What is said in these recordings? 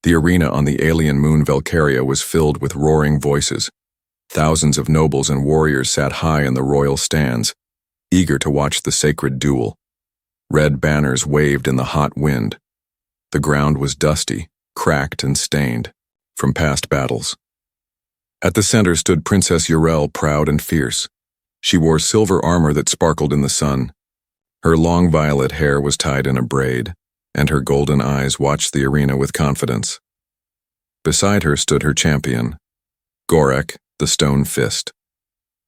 The arena on the alien moon Valkyria was filled with roaring voices. Thousands of nobles and warriors sat high in the royal stands, eager to watch the sacred duel. Red banners waved in the hot wind. The ground was dusty, cracked and stained from past battles. At the center stood Princess Urel, proud and fierce. She wore silver armor that sparkled in the sun. Her long violet hair was tied in a braid, and her golden eyes watched the arena with confidence. Beside her stood her champion, Gorek, the Stone Fist,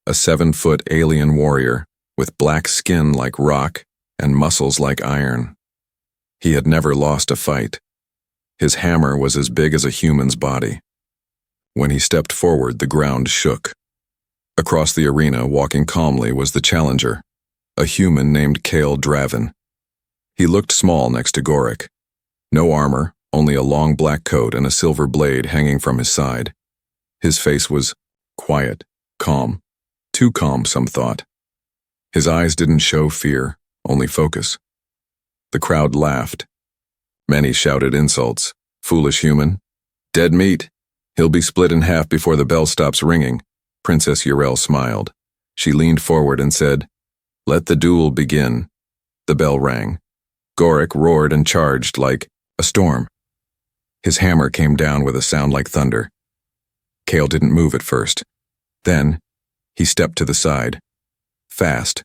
a 7-foot alien warrior with black skin like rock and muscles like iron. He had never lost a fight. His hammer was as big as a human's body. When he stepped forward, the ground shook. Across the arena, walking calmly, was the challenger, a human named Kale Draven. He looked small next to Gorek. No armor, only a long black coat and a silver blade hanging from his side. His face was quiet, calm. Too calm, some thought. His eyes didn't show fear, only focus. The crowd laughed. Many shouted insults. Foolish human. Dead meat. He'll be split in half before the bell stops ringing. Princess Urel smiled. She leaned forward and said, "Let the duel begin." The bell rang. Gorek roared and charged like a storm. His hammer came down with a sound like thunder. Kale didn't move at first. Then, he stepped to the side. Fast.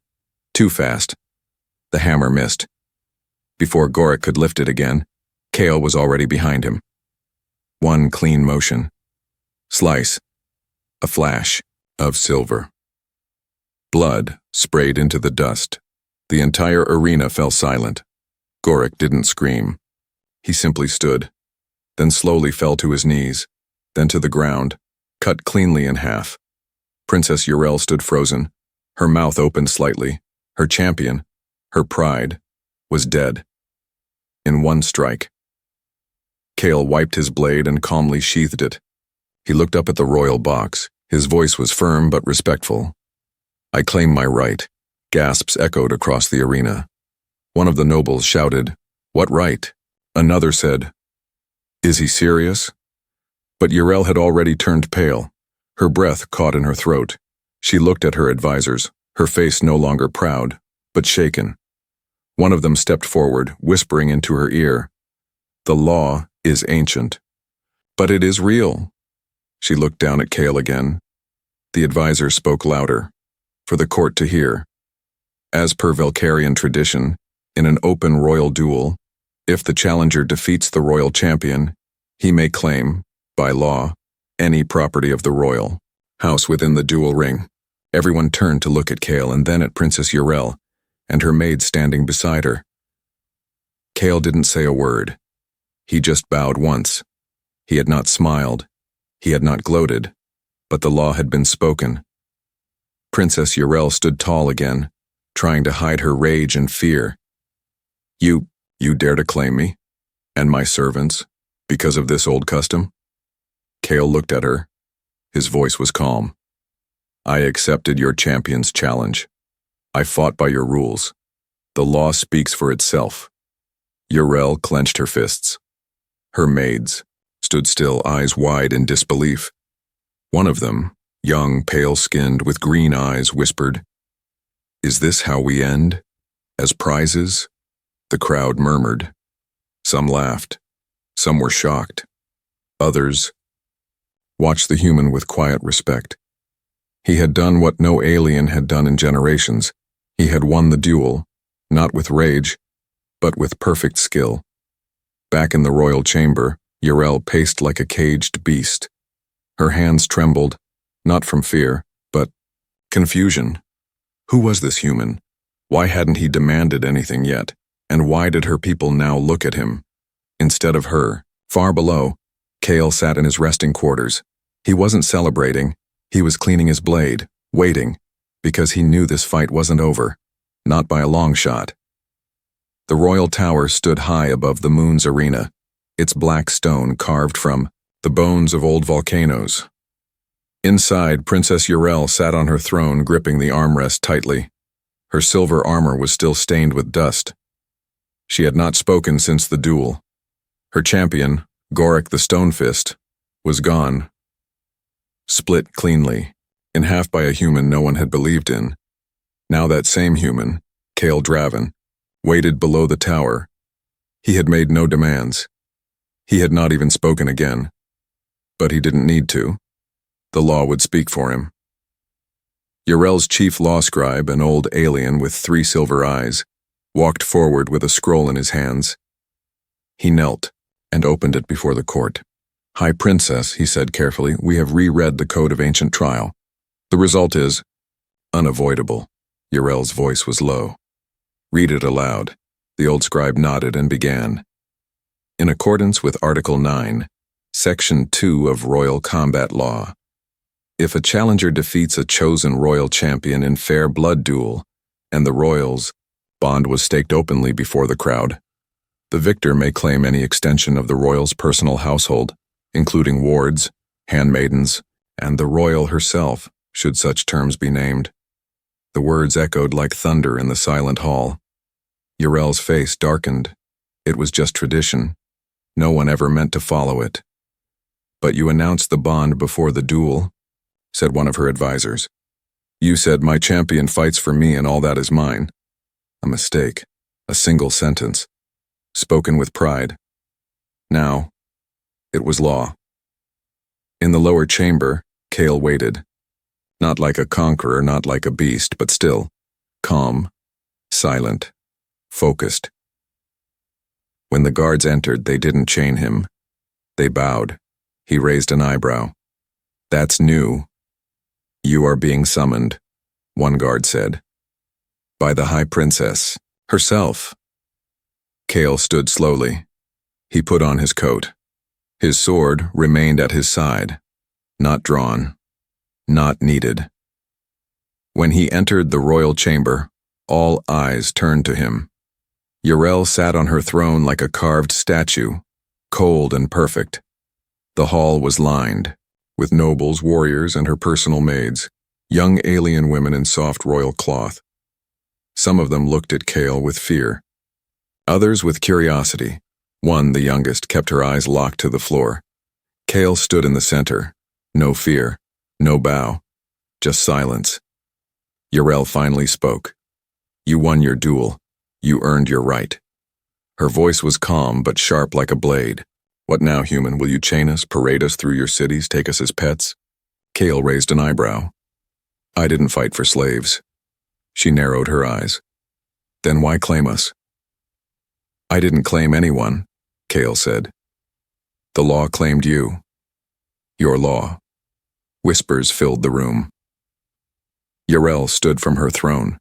Too fast. The hammer missed. Before Gorek could lift it again, Kale was already behind him. One clean motion. Slice. A flash of silver. Blood sprayed into the dust. The entire arena fell silent. Gorek didn't scream. He simply stood, then slowly fell to his knees, then to the ground, cut cleanly in half. Princess Urel stood frozen, her mouth opened slightly. Her champion, her pride, was dead. In one strike. Kale wiped his blade and calmly sheathed it. He looked up at the royal box. His voice was firm but respectful. "I claim my right." Gasps echoed across the arena. One of the nobles shouted, "What right?" Another said, "Is he serious?" But Urel had already turned pale. Her breath caught in her throat. She looked at her advisors, her face no longer proud, but shaken. One of them stepped forward, whispering into her ear, "The law is ancient, but it is real." She looked down at Kale again. The advisor spoke louder, for the court to hear. As per Valkyrian tradition, in an open royal duel, if the challenger defeats the royal champion, he may claim, by law, any property of the royal house within the duel ring. Everyone turned to look at Kale and then at Princess Urel, and her maid standing beside her. Kale didn't say a word. He just bowed once. He had not smiled. He had not gloated, but the law had been spoken. Princess Urel stood tall again, trying to hide her rage and fear. You dare to claim me, and my servants, because of this old custom?" Kale looked at her. His voice was calm. "I accepted your champion's challenge. I fought by your rules. The law speaks for itself." Urel clenched her fists. Her maids stood still, eyes wide in disbelief. One of them, young, pale-skinned, with green eyes, whispered, "Is this how we end? As prizes?" The crowd murmured. Some laughed. Some were shocked. Others watched the human with quiet respect. He had done what no alien had done in generations. He had won the duel, not with rage, but with perfect skill. Back in the royal chamber, Urel paced like a caged beast. Her hands trembled, not from fear, but confusion. Who was this human? Why hadn't he demanded anything yet? And why did her people now look at him? Instead of her, far below, Kale sat in his resting quarters. He wasn't celebrating. He was cleaning his blade, waiting, because he knew this fight wasn't over, not by a long shot. The royal tower stood high above the moon's arena, its black stone carved from the bones of old volcanoes. Inside, Princess Urel sat on her throne, gripping the armrest tightly. Her silver armor was still stained with dust. She had not spoken since the duel. Her champion, Gorik the Stonefist was gone, split cleanly, in half by a human no one had believed in. Now that same human, Kale Draven, waited below the tower. He had made no demands. He had not even spoken again. But he didn't need to. The law would speak for him. Yrel's chief law scribe, an old alien with 3 silver eyes, walked forward with a scroll in his hands. He knelt and opened it before the court. "High Princess," he said carefully, "we have reread the Code of Ancient Trial. The result is unavoidable." Yrel's voice was low. "Read it aloud." The old scribe nodded and began. "In accordance with Article 9, Section 2 of Royal Combat Law, if a challenger defeats a chosen royal champion in fair blood duel, and the royals' bond was staked openly before the crowd, the victor may claim any extension of the royal's personal household, including wards, handmaidens, and the royal herself, should such terms be named." The words echoed like thunder in the silent hall. Yrel's face darkened. It was just tradition. No one ever meant to follow it. "But you announced the bond before the duel," said one of her advisors. "You said my champion fights for me and all that is mine." A mistake. A single sentence. Spoken with pride. Now, it was law. In the lower chamber, Kale waited. Not like a conqueror, not like a beast, but still, calm, silent, focused. When the guards entered, they didn't chain him. They bowed. He raised an eyebrow. "That's new." "You are being summoned," one guard said. "By the High Princess herself." Kale stood slowly. He put on his coat. His sword remained at his side, not drawn, not needed. When he entered the royal chamber, all eyes turned to him. Yrel sat on her throne like a carved statue, cold and perfect. The hall was lined with nobles, warriors, and her personal maids, young alien women in soft royal cloth. Some of them looked at Kale with fear. Others with curiosity. One, the youngest, kept her eyes locked to the floor. Kale stood in the center. No fear, no bow, just silence. Yrel finally spoke. "You won your duel. You earned your right." Her voice was calm but sharp like a blade. "What now, human? Will you chain us, parade us through your cities, take us as pets?" Kale raised an eyebrow. "I didn't fight for slaves." She narrowed her eyes. "Then why claim us?" "I didn't claim anyone," Kale said. "The law claimed you. Your law." Whispers filled the room. Yrel stood from her throne.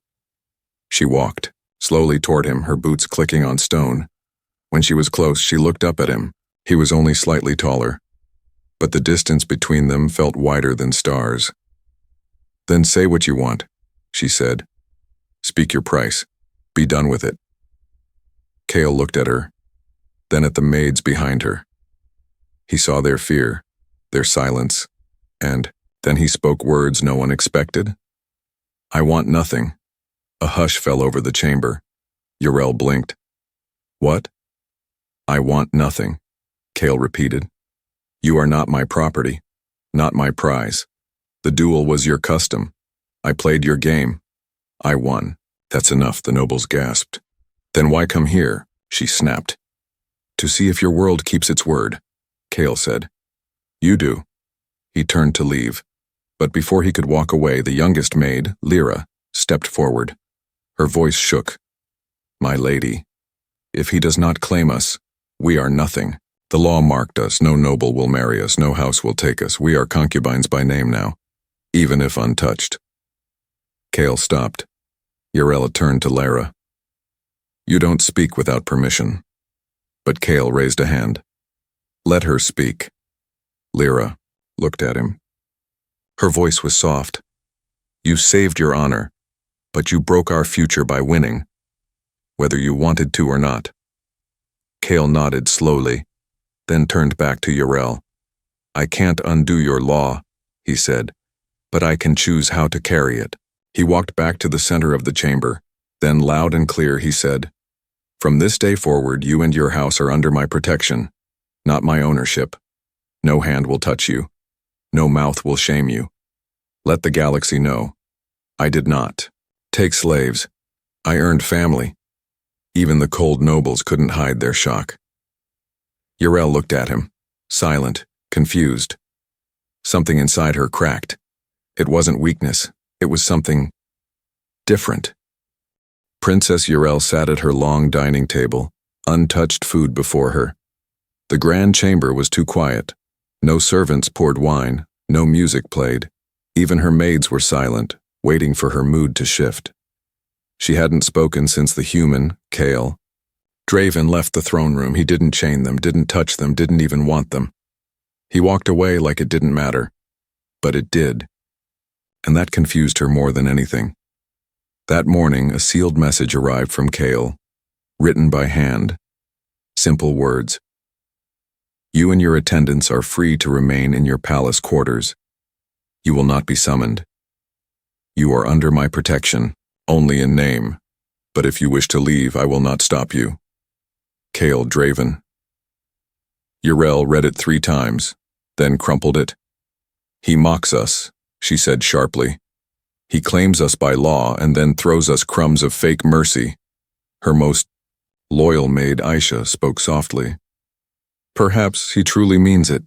She walked slowly toward him, her boots clicking on stone. When she was close, she looked up at him. He was only slightly taller, but the distance between them felt wider than stars. "Then say what you want," she said. "Speak your price. Be done with it." Kale looked at her, then at the maids behind her. He saw their fear, their silence, and then he spoke words no one expected. "I want nothing." A hush fell over the chamber. Yrel blinked. "What?" "I want nothing," Kale repeated. "You are not my property, not my prize. The duel was your custom. I played your game. I won." "That's enough," the nobles gasped. "Then why come here?" she snapped. "To see if your world keeps its word," Kale said. "You do." He turned to leave, but before he could walk away, the youngest maid, Lyra, stepped forward. Her voice shook. "My lady, if he does not claim us, we are nothing. The law marked us. No noble will marry us. No house will take us. We are concubines by name now, even if untouched." Kale stopped. Yrel turned to Lyra. "You don't speak without permission." But Kale raised a hand. "Let her speak." Lyra looked at him. Her voice was soft. "You saved your honor, but you broke our future by winning, whether you wanted to or not." Kale nodded slowly, then turned back to Yrel. "I can't undo your law," he said, "but I can choose how to carry it." He walked back to the center of the chamber. Then loud and clear he said, "From this day forward, you and your house are under my protection. Not my ownership. No hand will touch you. No mouth will shame you. Let the galaxy know. I did not take slaves. I earned family. Even the cold nobles couldn't hide their shock. Yrel looked at him, silent, confused. Something inside her cracked. It wasn't weakness. It was something different. Princess Yrel sat at her long dining table, untouched food before her. The grand chamber was too quiet. No servants poured wine, no music played. Even her maids were silent, waiting for her mood to shift. She hadn't spoken since the human, Kale. Draven left the throne room. He didn't chain them, didn't touch them, didn't even want them. He walked away like it didn't matter. But it did. And that confused her more than anything. That morning, a sealed message arrived from Kale, written by hand. Simple words. You and your attendants are free to remain in your palace quarters. You will not be summoned. You are under my protection, only in name, but if you wish to leave, I will not stop you. Kale Draven. Yrel read it 3 times, then crumpled it. He mocks us, she said sharply. He claims us by law and then throws us crumbs of fake mercy. Her most loyal maid Aisha spoke softly. Perhaps he truly means it.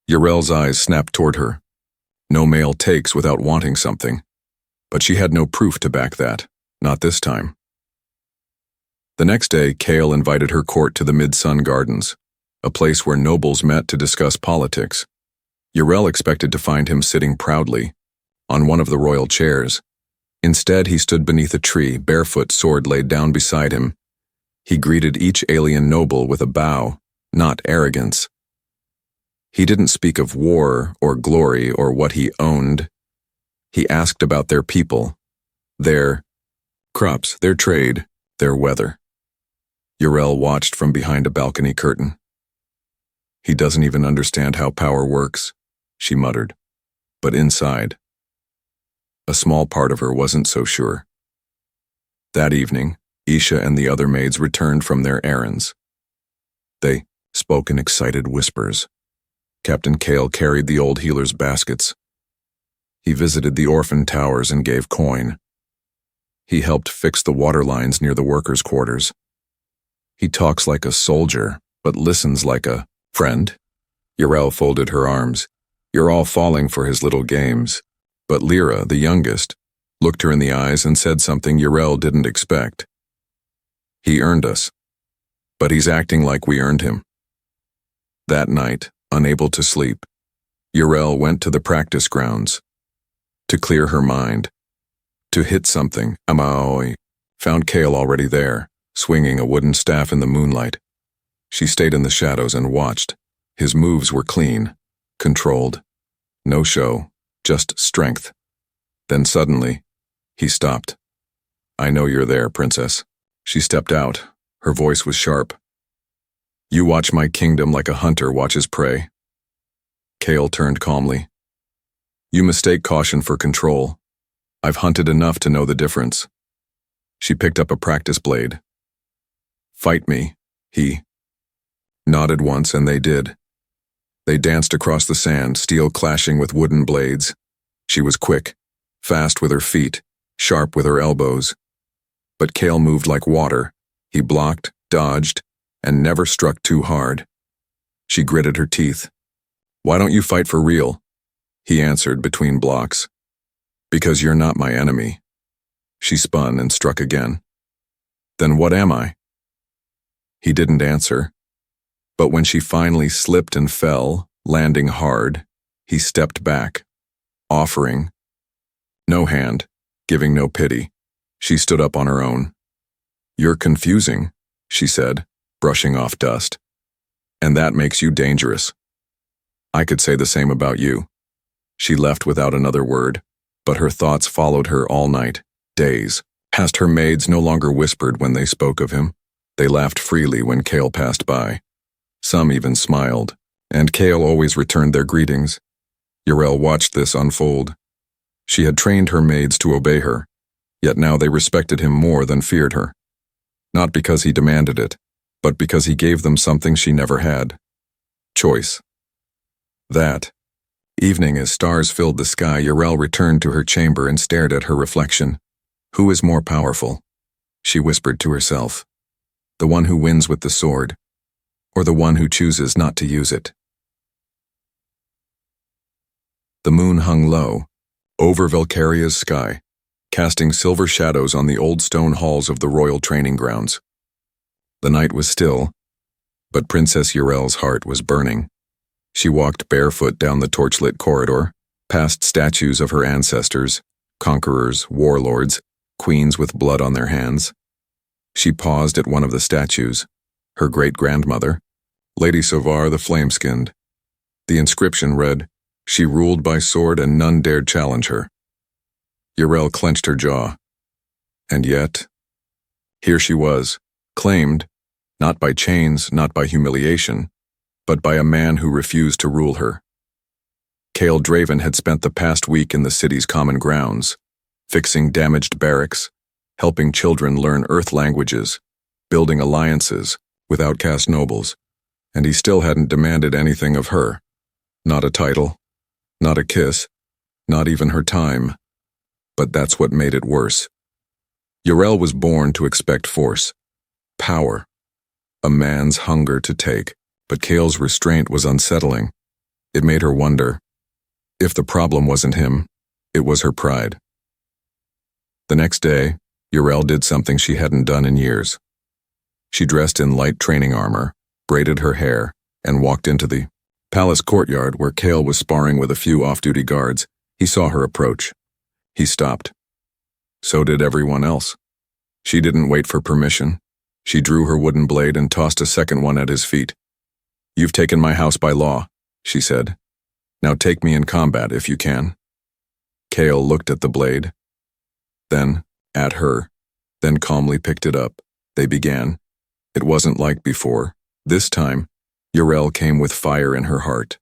Yrel's eyes snapped toward her. No male takes without wanting something. But she had no proof to back that, not this time. The next day, Kale invited her court to the Mid-Sun Gardens, a place where nobles met to discuss politics. Yrel expected to find him sitting proudly, on one of the royal chairs. Instead, he stood beneath a tree, barefoot, sword laid down beside him. He greeted each alien noble with a bow, not arrogance. He didn't speak of war or glory or what he owned. He asked about their people, their crops, their trade, their weather. Yrel watched from behind a balcony curtain. He doesn't even understand how power works, she muttered. But inside, a small part of her wasn't so sure. That evening, Isha and the other maids returned from their errands. They spoke in excited whispers. Captain Kale carried the old healer's baskets. He visited the orphan towers and gave coin. He helped fix the water lines near the workers' quarters. He talks like a soldier, but listens like a friend. Yrel folded her arms. You're all falling for his little games. But Lyra, the youngest, looked her in the eyes and said something Yrel didn't expect. He earned us, but he's acting like we earned him. That night, unable to sleep, Yrel went to the practice grounds. To clear her mind. To hit something, Amaoi found Kale already there, swinging a wooden staff in the moonlight. She stayed in the shadows and watched. His moves were clean, controlled. No show, just strength. Then suddenly, he stopped. I know you're there, princess. She stepped out. Her voice was sharp. You watch my kingdom like a hunter watches prey. Kale turned calmly. You mistake caution for control. I've hunted enough to know the difference. She picked up a practice blade. Fight me, he nodded once, and they did. They danced across the sand, steel clashing with wooden blades. She was quick, fast with her feet, sharp with her elbows. But Kale moved like water. He blocked, dodged, and never struck too hard. She gritted her teeth. Why don't you fight for real? He answered between blocks. Because you're not my enemy. She spun and struck again. Then what am I? He didn't answer. But when she finally slipped and fell, landing hard, he stepped back, offering no hand, giving no pity. She stood up on her own. You're confusing, she said, brushing off dust. And that makes you dangerous. I could say the same about you. She left without another word, but her thoughts followed her all night, days. Past her maids no longer whispered when they spoke of him. They laughed freely when Kale passed by. Some even smiled, and Kale always returned their greetings. Yrel watched this unfold. She had trained her maids to obey her, yet now they respected him more than feared her. Not because he demanded it, but because he gave them something she never had. Choice. That evening, as stars filled the sky, Yarel returned to her chamber and stared at her reflection. Who is more powerful? She whispered to herself. The one who wins with the sword, or the one who chooses not to use it? The moon hung low, over Valkyria's sky, casting silver shadows on the old stone halls of the royal training grounds. The night was still, but Princess Yarel's heart was burning. She walked barefoot down the torchlit corridor, past statues of her ancestors, conquerors, warlords, queens with blood on their hands. She paused at one of the statues, her great-grandmother, Lady Sovar the Flame-Skinned. The inscription read, "She ruled by sword and none dared challenge her." Yarel clenched her jaw. And yet, here she was, claimed, not by chains, not by humiliation, but by a man who refused to rule her. Cale Draven had spent the past week in the city's common grounds, fixing damaged barracks, helping children learn Earth languages, building alliances with outcast nobles, and he still hadn't demanded anything of her. Not a title, not a kiss, not even her time. But that's what made it worse. Yarel was born to expect force, power, a man's hunger to take, but Cale's restraint was unsettling. It made her wonder, if the problem wasn't him, it was her pride. The next day, Yarel did something she hadn't done in years. She dressed in light training armor, braided her hair, and walked into the palace courtyard where Cale was sparring with a few off-duty guards. He saw her approach. He stopped. So did everyone else. She didn't wait for permission. She drew her wooden blade and tossed a second one at his feet. "You've taken my house by law," she said. "Now take me in combat if you can." Cale looked at the blade, then at her, then calmly picked it up. They began. It wasn't like before. This time, Yarel came with fire in her heart.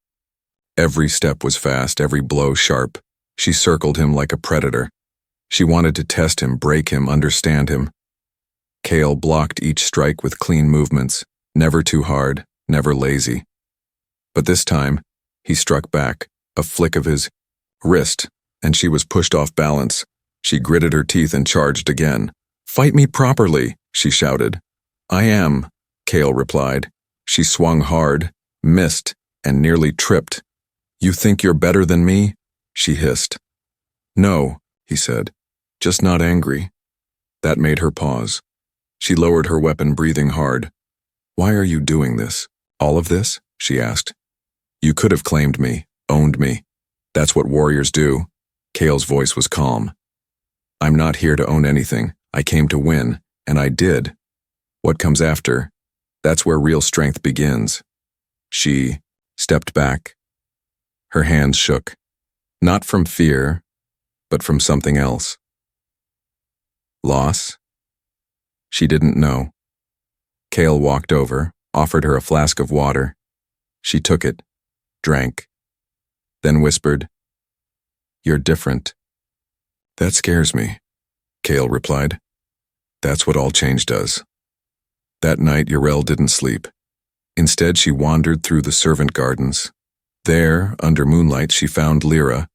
Every step was fast, every blow sharp. She circled him like a predator. She wanted to test him, break him, understand him. Cale blocked each strike with clean movements, never too hard, never lazy. But this time, he struck back, a flick of his wrist, and she was pushed off balance. She gritted her teeth and charged again. "Fight me properly," she shouted. "I am," Cale replied. She swung hard, missed, and nearly tripped. "You think you're better than me?" she hissed. "No," he said, "just not angry." That made her pause. She lowered her weapon, breathing hard. "Why are you doing this? All of this?" she asked. "You could have claimed me, owned me. That's what warriors do." Cale's voice was calm. "I'm not here to own anything. I came to win, and I did. What comes after, that's where real strength begins." She stepped back. Her hands shook, not from fear, but from something else. Loss? She didn't know. Cale walked over, offered her a flask of water. She took it, drank, then whispered, "You're different." "That scares me," Cale replied. "That's what all change does." That night, Yarel didn't sleep. Instead, she wandered through the servant gardens. There, under moonlight, she found Lyra,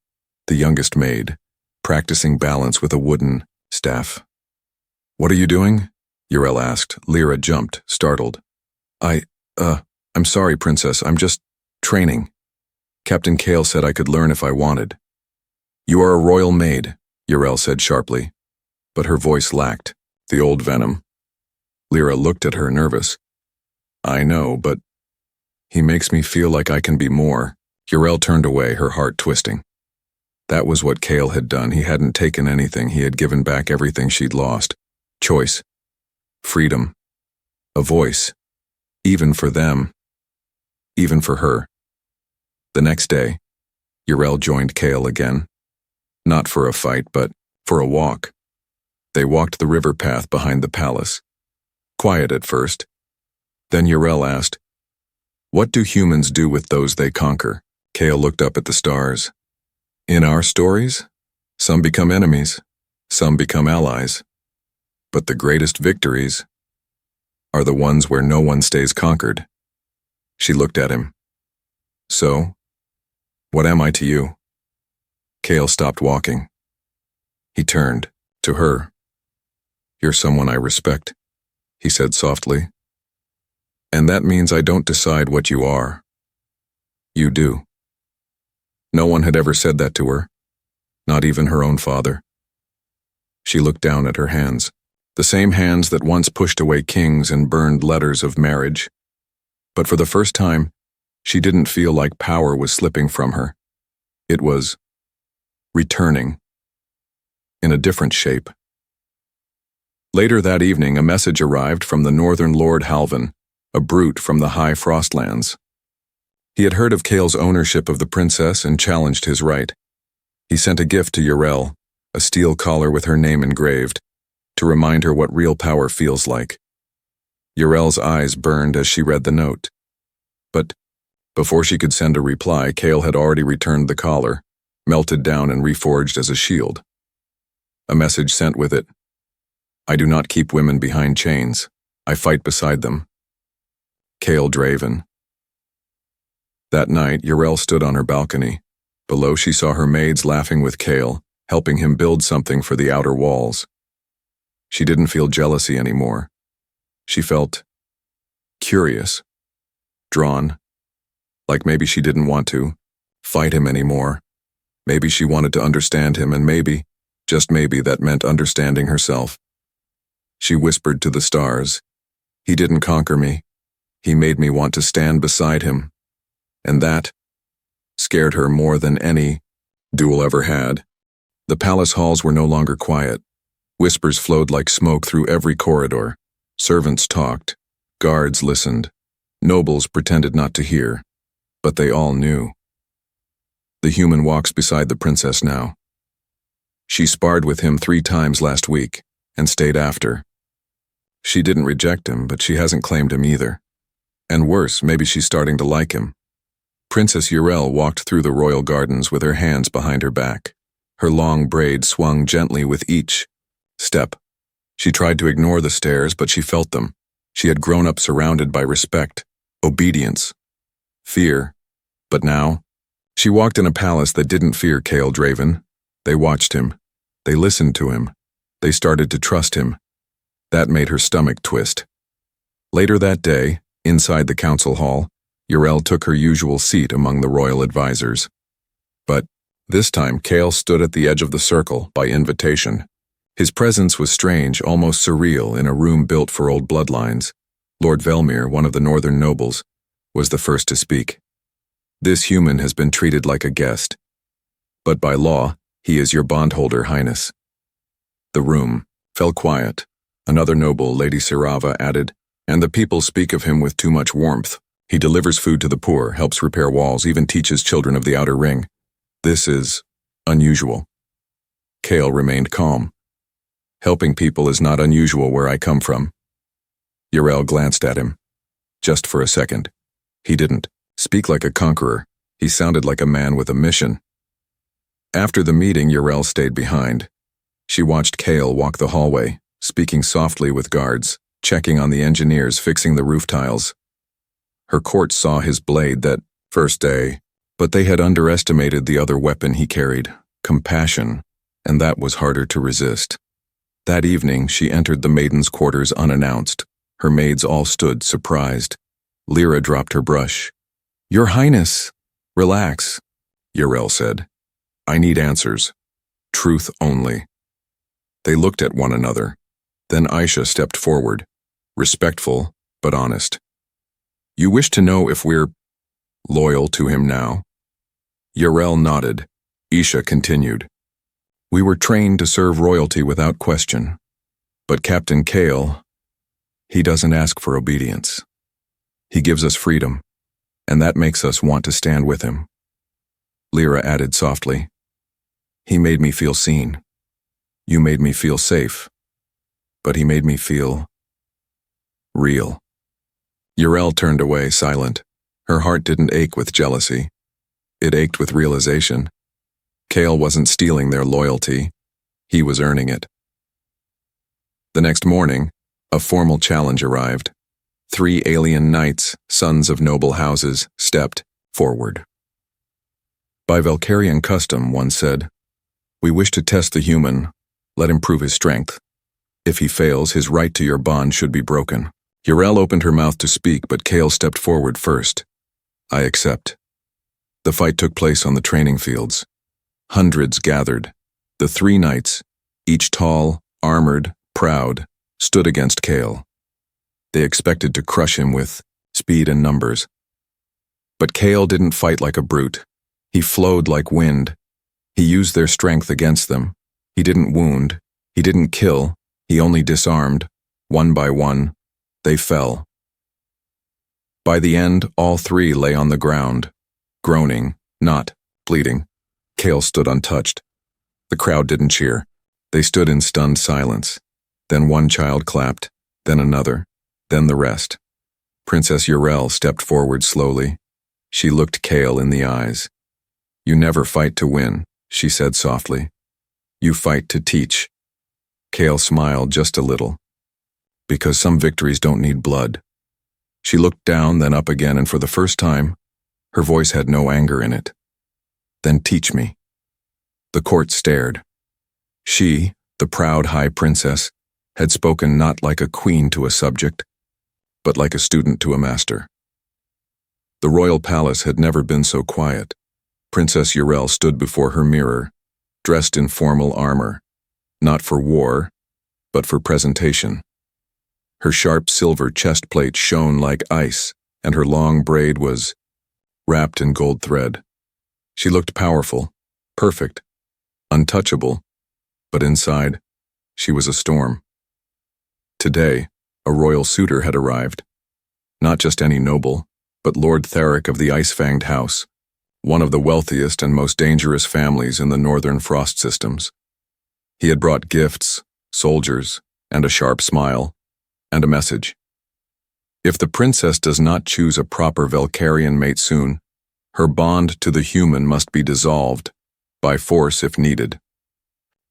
the youngest maid, practicing balance with a wooden staff. "What are you doing?" Yarel asked. Lyra jumped, startled. I'm sorry, Princess, I'm just training. Captain Cale said I could learn if I wanted." "You are a royal maid," Yarel said sharply, but her voice lacked the old venom. Lyra looked at her, nervous. "I know, but he makes me feel like I can be more." Yarel turned away, her heart twisting. That was what Cale had done. He hadn't taken anything. He had given back everything she'd lost. Choice. Freedom. A voice. Even for them. Even for her. The next day, Yarel joined Cale again. Not for a fight, but for a walk. They walked the river path behind the palace. Quiet at first. Then Yarel asked, "What do humans do with those they conquer?" Cale looked up at the stars. "In our stories, some become enemies, some become allies. But the greatest victories are the ones where no one stays conquered." She looked at him. So, what am I to you? Kale stopped walking. He turned to her. You're someone I respect, he said softly. And that means I don't decide what you are. You do. No one had ever said that to her, not even her own father. She looked down at her hands, the same hands that once pushed away kings and burned letters of marriage. But for the first time, she didn't feel like power was slipping from her. It was returning, in a different shape. Later that evening, a message arrived from the northern Lord Halvan, a brute from the high Frostlands. He had heard of Kale's ownership of the princess and challenged his right. He sent a gift to Yrel, a steel collar with her name engraved, to remind her what real power feels like. Yrel's eyes burned as she read the note. But before she could send a reply, Kale had already returned the collar, melted down and reforged as a shield. A message sent with it. I do not keep women behind chains. I fight beside them. Kale Draven. That night, Yrel stood on her balcony. Below, she saw her maids laughing with Kale, helping him build something for the outer walls. She didn't feel jealousy anymore. She felt curious, drawn, like maybe she didn't want to fight him anymore. Maybe she wanted to understand him, and maybe, just maybe, that meant understanding herself. She whispered to the stars, he didn't conquer me. He made me want to stand beside him. And that scared her more than any duel ever had. The palace halls were no longer quiet. Whispers flowed like smoke through every corridor. Servants talked. Guards listened. Nobles pretended not to hear. But they all knew. The human walks beside the princess now. She sparred with him 3 times last week and stayed after. She didn't reject him, but she hasn't claimed him either. And worse, maybe she's starting to like him. Princess Yrel walked through the royal gardens with her hands behind her back. Her long braids swung gently with each step. She tried to ignore the stares, but she felt them. She had grown up surrounded by respect, obedience, fear. But now, she walked in a palace that didn't fear Kale Draven. They watched him. They listened to him. They started to trust him. That made her stomach twist. Later that day, inside the council hall, Yrel took her usual seat among the royal advisors. But this time, Kale stood at the edge of the circle by invitation. His presence was strange, almost surreal, in a room built for old bloodlines. Lord Velmir, one of the northern nobles, was the first to speak. This human has been treated like a guest. But by law, he is your bondholder, Highness. The room fell quiet. Another noble, Lady Sirava, added, and the people speak of him with too much warmth. He delivers food to the poor, helps repair walls, even teaches children of the outer ring. This is unusual. Kale remained calm. Helping people is not unusual where I come from. Yrel glanced at him. Just for a second. He didn't speak like a conqueror. He sounded like a man with a mission. After the meeting, Yrel stayed behind. She watched Kale walk the hallway, speaking softly with guards, checking on the engineers fixing the roof tiles. Her court saw his blade that first day, but they had underestimated the other weapon he carried, compassion, and that was harder to resist. That evening, she entered the maiden's quarters unannounced. Her maids all stood surprised. Lyra dropped her brush. Your Highness, relax, Yrel said. I need answers. Truth only. They looked at one another. Then Aisha stepped forward, respectful but honest. You wish to know if we're loyal to him now? Yrel nodded. Aisha continued. We were trained to serve royalty without question. But Captain Kale, he doesn't ask for obedience. He gives us freedom, and that makes us want to stand with him. Lyra added softly. He made me feel seen. You made me feel safe. But he made me feel real. Yrel turned away, silent. Her heart didn't ache with jealousy. It ached with realization. Kale wasn't stealing their loyalty. He was earning it. The next morning, a formal challenge arrived. 3 alien knights, sons of noble houses, stepped, Forward. By Valkyrian custom, one said, "We wish to test the human. Let him prove his strength. If he fails, his right to your bond should be broken." Yrel opened her mouth to speak, but Kale stepped forward first. "I accept." The fight took place on the training fields. Hundreds gathered. The three knights, each tall, armored, proud, stood against Kale. They expected to crush him with speed and numbers. But Kale didn't fight like a brute. He flowed like wind. He used their strength against them. He didn't wound. He didn't kill. He only disarmed. One by one, they fell. By the end, all three lay on the ground, groaning, not bleeding. Kale stood untouched. The crowd didn't cheer. They stood in stunned silence. Then one child clapped, then another, then the rest. Princess Yrel stepped forward slowly. She looked Kale in the eyes. "You never fight to win," she said softly. "You fight to teach." Kale smiled just a little. "Because some victories don't need blood." She looked down, then up again, and for the first time, her voice had no anger in it. "Then teach me." The court stared. She, the proud high princess, had spoken not like a queen to a subject, but like a student to a master. The royal palace had never been so quiet. Princess Yrel stood before her mirror, dressed in formal armor, not for war, but for presentation. Her sharp silver chest plate shone like ice, and her long braid was wrapped in gold thread. She looked powerful, perfect, untouchable, but inside, she was a storm. Today, a royal suitor had arrived. Not just any noble, but Lord Tharic of the Ice-Fanged House, one of the wealthiest and most dangerous families in the northern frost systems. He had brought gifts, soldiers, and a sharp smile, and a message. If the princess does not choose a proper Valkyrian mate soon, her bond to the human must be dissolved, by force if needed.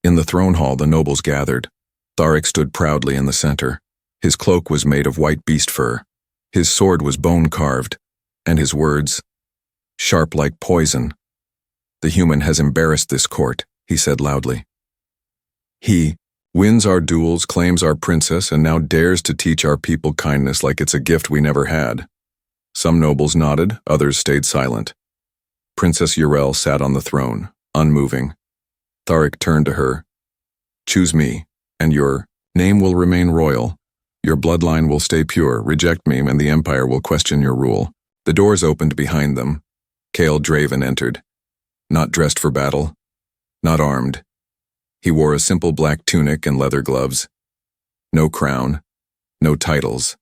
In the throne hall, the nobles gathered. Tharic stood proudly in the center. His cloak was made of white beast fur. His sword was bone-carved, and his words, sharp like poison. "The human has embarrassed this court," he said loudly. "He wins our duels, claims our princess, and now dares to teach our people kindness like it's a gift we never had." Some nobles nodded, others stayed silent. Princess Yrel sat on the throne, unmoving. Tharic turned to her. "Choose me, and your name will remain royal. Your bloodline will stay pure. Reject me, and the empire will question your rule." The doors opened behind them. Kale Draven entered. Not dressed for battle, not armed. He wore a simple black tunic and leather gloves. No crown, no titles.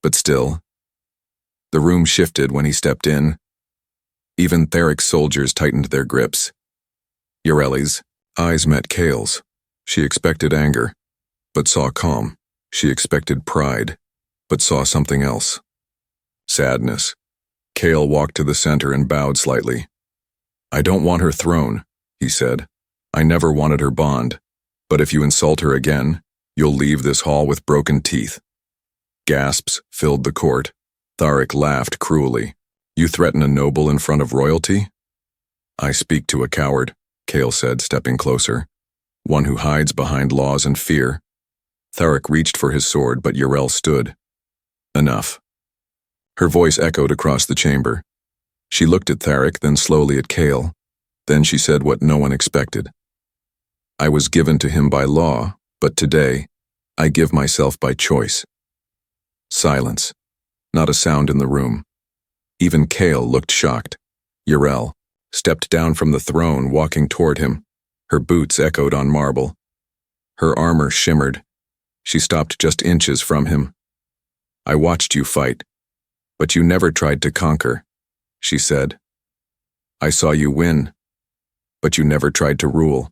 But still, the room shifted when he stepped in. Even Tharic's soldiers tightened their grips. Yrel's eyes met Kale's. She expected anger, but saw calm. She expected pride, but saw something else. Sadness. Kale walked to the center and bowed slightly. "I don't want her throne," he said. "I never wanted her bond, but if you insult her again, you'll leave this hall with broken teeth." Gasps filled the court. Tharic laughed cruelly. "You threaten a noble in front of royalty?" "I speak to a coward," Kale said, stepping closer. "One who hides behind laws and fear." Tharic reached for his sword, but Yrel stood. "Enough." Her voice echoed across the chamber. She looked at Tharic, then slowly at Kale. Then she said what no one expected. "I was given to him by law, but today, I give myself by choice." Silence. Not a sound in the room. Even Kale looked shocked. Yrel stepped down from the throne, walking toward him. Her boots echoed on marble. Her armor shimmered. She stopped just inches from him. "I watched you fight, but you never tried to conquer," she said. "I saw you win, but you never tried to rule.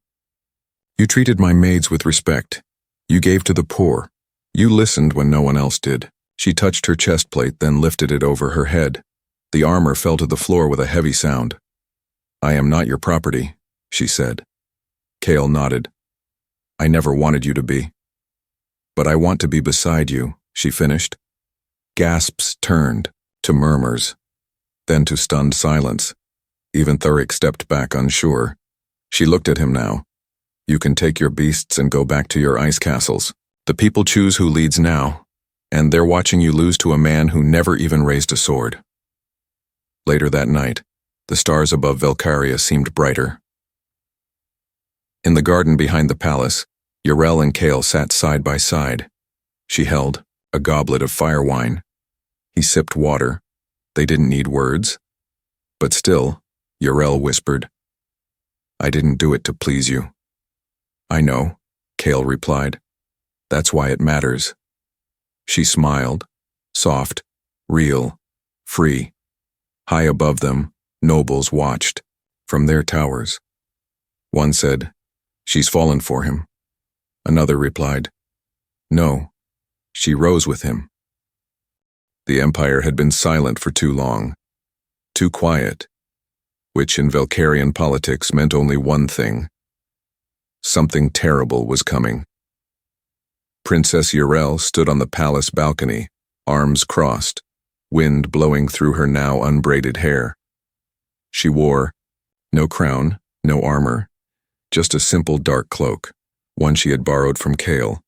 You treated my maids with respect. You gave to the poor. You listened when no one else did." She touched her chest plate, then lifted it over her head. The armor fell to the floor with a heavy sound. "I am not your property," she said. Kale nodded. "I never wanted you to be." "But I want to be beside you," she finished. Gasps turned to murmurs. then to stunned silence. Even Thurik stepped back unsure. She looked at him now. You can take your beasts and go back to your ice castles. The people choose who leads now, and they're watching you lose to a man who never even raised a sword. Later that night, the stars above Valkyria seemed brighter. In the garden behind the palace, Yrel and Kale sat side by side. She held a goblet of fire wine. He sipped water. They didn't need words. But still, Yrel whispered, I didn't do it to please you. I know, Kale replied. That's why it matters. She smiled, soft, real, free. High above them, nobles watched, from their towers. One said, She's fallen for him. Another replied, No, she rose with him. The empire had been silent for too long, too quiet, which in Valkyrian politics meant only one thing. Something terrible was coming. Princess Yrel stood on the palace balcony, arms crossed, wind blowing through her now unbraided hair. She wore no crown, no armor, just a simple dark cloak, one she had borrowed from Kale.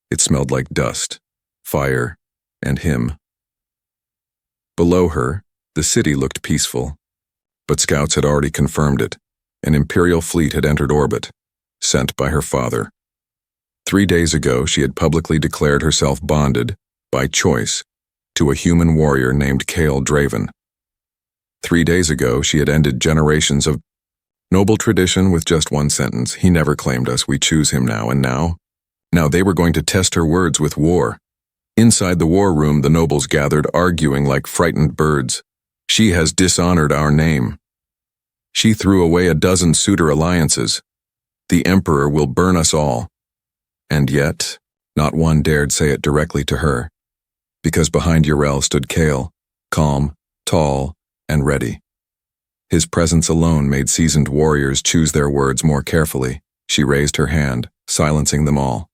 It smelled like dust, fire, and him. Below her, the city looked peaceful, but scouts had already confirmed it. An imperial fleet had entered orbit, sent by her father. 3 days ago, she had publicly declared herself bonded, by choice, to a human warrior named Kale Draven. 3 days ago, she had ended generations of noble tradition with just one sentence. He never claimed us, we choose him now, and now they were going to test her words with war. Inside the war room, the nobles gathered, arguing like frightened birds. She has dishonored our name. She threw away a dozen suitor alliances. The Emperor will burn us all. And yet, not one dared say it directly to her, because behind Yrel stood Kale, calm, tall, and ready. His presence alone made seasoned warriors choose their words more carefully. She raised her hand, silencing them all.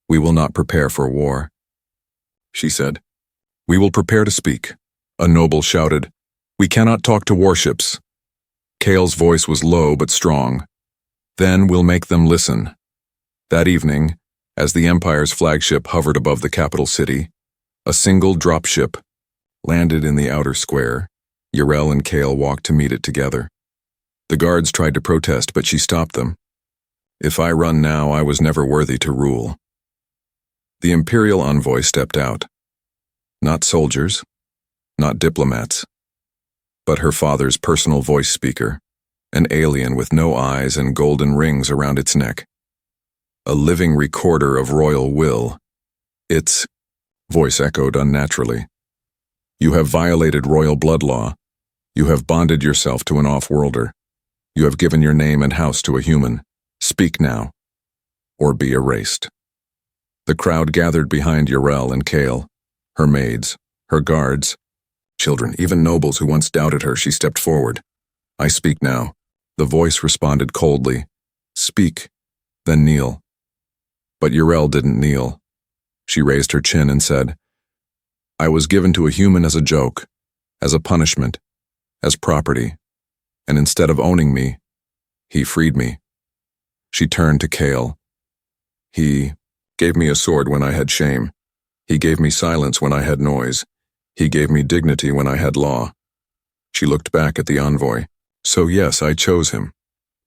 We will not prepare for war, she said. We will prepare to speak. A noble shouted, We cannot talk to warships. Kale's voice was low but strong. Then we'll make them listen. That evening, as the Empire's flagship hovered above the capital city, a single dropship landed in the outer square. Yrel and Kale walked to meet it together. The guards tried to protest, but she stopped them. If I run now, I was never worthy to rule. The imperial envoy stepped out. Not soldiers, not diplomats, but her father's personal voice speaker, an alien with no eyes and golden rings around its neck. A living recorder of royal will. Its voice echoed unnaturally. You have violated royal blood law. You have bonded yourself to an off-worlder. You have given your name and house to a human. Speak now, or be erased. The crowd gathered behind Yrel and Kale, her maids, her guards, children, even nobles who once doubted her. She stepped forward. I speak now. The voice responded coldly. Speak, then kneel. But Yrel didn't kneel. She raised her chin and said, I was given to a human as a joke, as a punishment, as property, and instead of owning me, he freed me. She turned to Kale. He gave me a sword when I had shame. He gave me silence when I had noise. He gave me dignity when I had law. She looked back at the envoy. So yes, I chose him.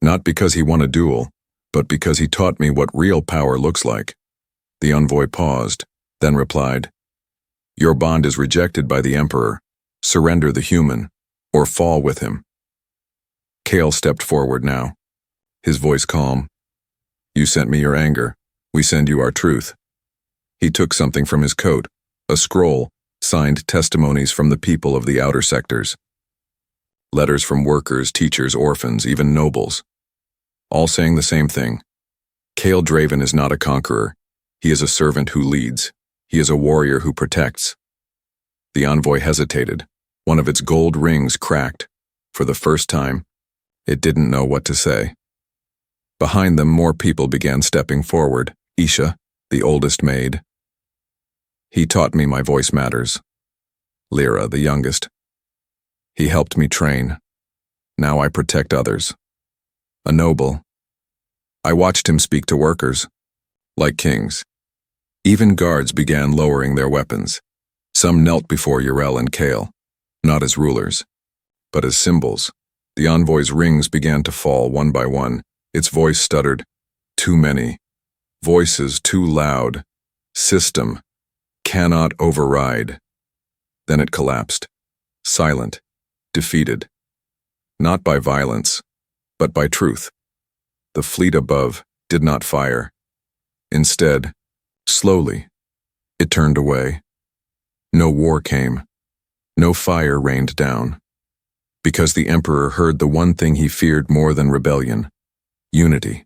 Not because he won a duel, but because he taught me what real power looks like. The envoy paused, then replied, Your bond is rejected by the Emperor. Surrender the human, or fall with him. Kale stepped forward now, his voice calm. You sent me your anger. We send you our truth. He took something from his coat, a scroll, signed testimonies from the people of the outer sectors. Letters from workers, teachers, orphans, even nobles. All saying the same thing. Kale Draven is not a conqueror. He is a servant who leads. He is a warrior who protects. The envoy hesitated. One of its gold rings cracked. For the first time, it didn't know what to say. Behind them, more people began stepping forward. Isha, the oldest maid. He taught me my voice matters. Lyra, the youngest. He helped me train. Now I protect others. A noble. I watched him speak to workers, like kings. Even guards began lowering their weapons. Some knelt before Yrel and Kale, not as rulers, but as symbols. The envoy's rings began to fall one by one. Its voice stuttered. Too many. Voices too loud. System. Cannot override. Then it collapsed. Silent. Defeated. Not by violence, but by truth. The fleet above did not fire. Instead, slowly, it turned away. No war came. No fire rained down. Because the Emperor heard the one thing he feared more than rebellion: unity.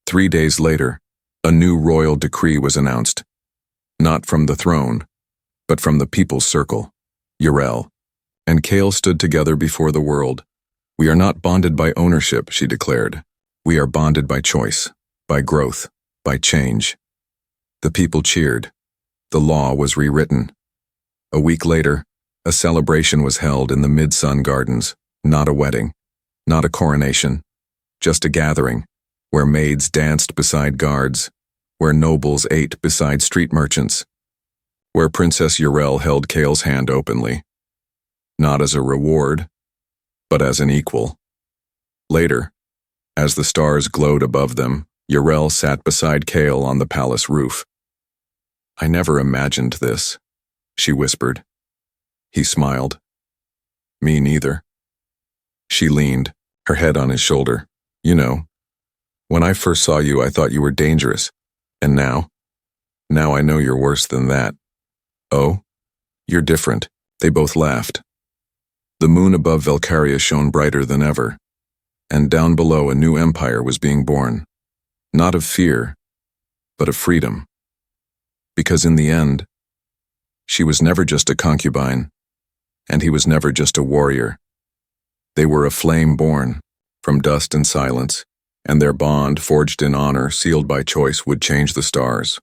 3 days later, a new royal decree was announced. Not from the throne, but from the people's circle. Yrel and Kale stood together before the world. We are not bonded by ownership, she declared. We are bonded by choice, by growth, by change. The people cheered. The law was rewritten. A week later, a celebration was held in the Mid-Sun Gardens. Not a wedding, not a coronation, just a gathering, where maids danced beside guards, where nobles ate beside street merchants, where Princess Yrel held Kale's hand openly, not as a reward, but as an equal. Later, as the stars glowed above them, Yrel sat beside Kale on the palace roof. I never imagined this, she whispered. He smiled. Me neither. She leaned, her head on his shoulder. You know, when I first saw you, I thought you were dangerous. And now? Now I know you're worse than that. Oh? You're different. They both laughed. The moon above Valkyria shone brighter than ever, and down below a new empire was being born. Not of fear, but of freedom. Because in the end, she was never just a concubine, and he was never just a warrior. They were a flame born from dust and silence, and their bond, forged in honor, sealed by choice, would change the stars.